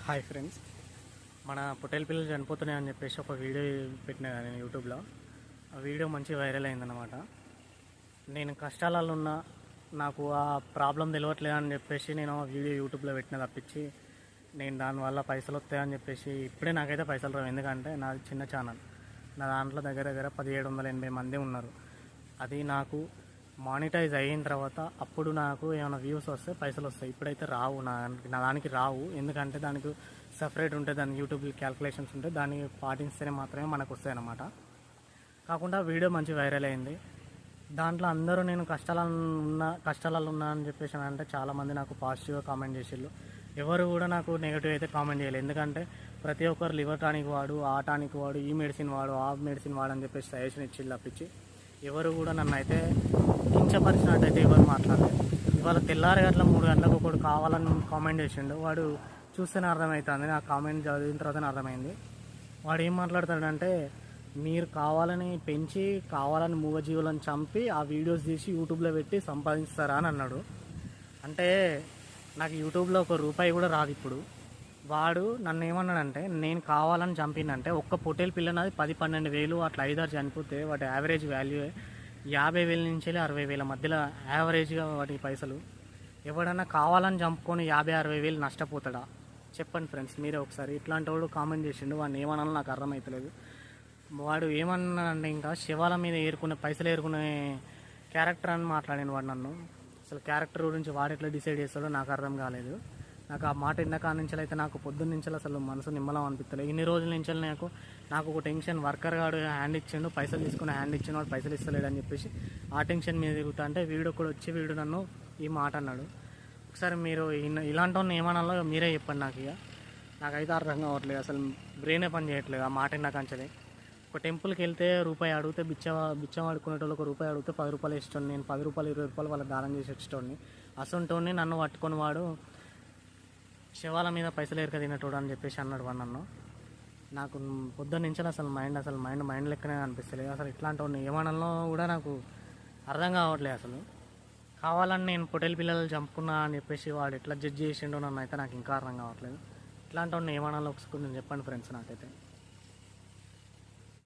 Hi friends, మన పొట్టేలు పిల్లలు చనిపోతున్నాయని చెప్పేసి ఒక వీడియో పెట్టినా నేను యూట్యూబ్లో. ఆ వీడియో మంచి వైరల్ అయిందనమాట. నేను కష్టాలలో ఉన్నా, నాకు ఆ ప్రాబ్లం తెలియట్లేదు అని చెప్పేసి నేను ఆ వీడియో యూట్యూబ్లో పెట్టిన తప్పించి నేను దానివల్ల పైసలు వస్తాయని చెప్పేసి ఇప్పుడే నాకైతే పైసలు రావు. ఎందుకంటే నాది చిన్న ఛానల్. నా దాంట్లో దగ్గర దగ్గర 1780 మంది ఉన్నారు. అది నాకు మానిటైజ్ అయిన తర్వాత అప్పుడు నాకు ఏమైనా వ్యూస్ వస్తే పైసలు వస్తాయి. ఇప్పుడైతే రావు, నా దానికి రావు. ఎందుకంటే దానికి సపరేట్ ఉంటుంది, దానికి యూట్యూబ్ క్యాల్కులేషన్స్ ఉంటాయి, దాన్ని పాటిస్తేనే మాత్రమే మనకు వస్తాయి అన్నమాట. కాకుండా వీడియో మంచి వైరల్ అయింది. దాంట్లో అందరూ నేను కష్టాలలో ఉన్నా అని చెప్పేసి అంటే చాలామంది నాకు పాజిటివ్గా కామెంట్ చేసిళ్ళు. ఎవరు కూడా నాకు నెగిటివ్ అయితే కామెంట్ చేయలేదు. ఎందుకంటే ప్రతి ఒక్కరు లివర్ టానిక్ వాడు, ఆ టానిక్ వాడు, ఈ మెడిసిన్ వాడు, ఆ మెడిసిన్ వాడు అని చెప్పేసి సజెషన్ ఇచ్చిళ్ళు తప్పించి ఎవరు కూడా నన్ను అయితే కించపరిచినట్టు అయితే ఎవరు మాట్లాడలేదు. ఇవాళ తెల్లారి గంటల 3 గంటలకు ఒకడు కావాలని కామెంట్ చేసిండు. వాడు చూస్తేనే అర్థమవుతుంది, నా కామెంట్ చదివిన తర్వాతనే అర్థమైంది. వాడు ఏం మాట్లాడతాడంటే, మీరు కావాలని పెంచి కావాలని మూగజీవులను చంపి ఆ వీడియోస్ తీసి యూట్యూబ్లో పెట్టి సంపాదిస్తారా అని అన్నాడు. అంటే నాకు యూట్యూబ్లో ₹1 కూడా రాదు ఇప్పుడు. వాడు నన్ను ఏమన్నాడంటే, నేను కావాలని చంపినంటే ఒక్క పొట్టేలు పిల్లనది 10-12 వేలు అట్లా 5-6 చనిపోతే వాటి యావరేజ్ వాల్యూ 50,000 నుంచి 60,000 మధ్యలో యావరేజ్గా వాటి పైసలు. ఎవడన్నా కావాలని చంపుకొని 50-60 వేలు నష్టపోతాడా? చెప్పండి ఫ్రెండ్స్, మీరే ఒకసారి. ఇట్లాంటి వాడు కామెంట్ చేసిండు. వాడిని ఏమన్నా నాకు అర్థమవుతలేదు. వాడు ఏమన్నాడంటే, ఇంకా శవాల మీద పైసలు ఏరుకునే క్యారెక్టర్ అని మాట్లాడిన వాడు నన్ను. అసలు క్యారెక్టర్ గురించి వాడు ఎట్లా డిసైడ్ చేస్తాడో నాకు అర్థం కాలేదు. నాకు ఆ మాట విన్న కాడ నుంచి అయితే నాకు పొద్దున్న నుంచి అసలు మనసు నిమ్మలం అనిపిస్తలేదు. ఇన్ని రోజుల నుంచి నాకు ఒక టెన్షన్. వర్కర్ గాడు హ్యాండ్ ఇచ్చిండు, పైసలు తీసుకుని హ్యాండ్ ఇచ్చిన వాడు పైసలు ఇస్తలేడు అని చెప్పేసి ఆ టెన్షన్ మీద తిరుగుతా అంటే వీడు కూడా వచ్చి వీడు నన్ను ఈ మాట అన్నాడు. ఒకసారి మీరు ఇలాంటి వాళ్ళని ఏమన్నాలో మీరే చెప్పండి. నాకైతే అర్థం కావట్లేదు, అసలు బ్రెయినే పని చేయట్లేదు ఆ మాట విన్న కంచెలే. ఒక టెంపుల్కి వెళ్తే ₹1 అడిగితే బిచ్చం ఆడుకునేటోళ్ళు ₹1 అడిగితే ₹10 ఇష్టం. నేను ₹10, ₹20 వాళ్ళకి దానం చేసి వచ్చేటోడిని. అసంటోడిని నన్ను పట్టుకొని వాడు శవాల మీద పైసలు ఏరక తినటోడు అని చెప్పేసి అన్నాడు వాడు నన్ను. నాకు పొద్దున్న నుంచి అసలు మైండ్ లెక్కనే అనిపిస్తలేదు. అసలు ఇట్లాంటి వాడిని ఏమనాలో కూడా నాకు అర్థం కావట్లేదు. అసలు కావాలని నేను పొట్టేలు పిల్లలు చంపుకున్నా అని చెప్పేసి వాడు ఎట్లా జడ్జ్ చేసిండో నన్ను అయితే నాకు ఇంకా అర్థం కావట్లేదు. ఇట్లాంటి వాడిని ఏమనాలో ఒకసారి నేను చెప్పండి ఫ్రెండ్స్ నాకైతే.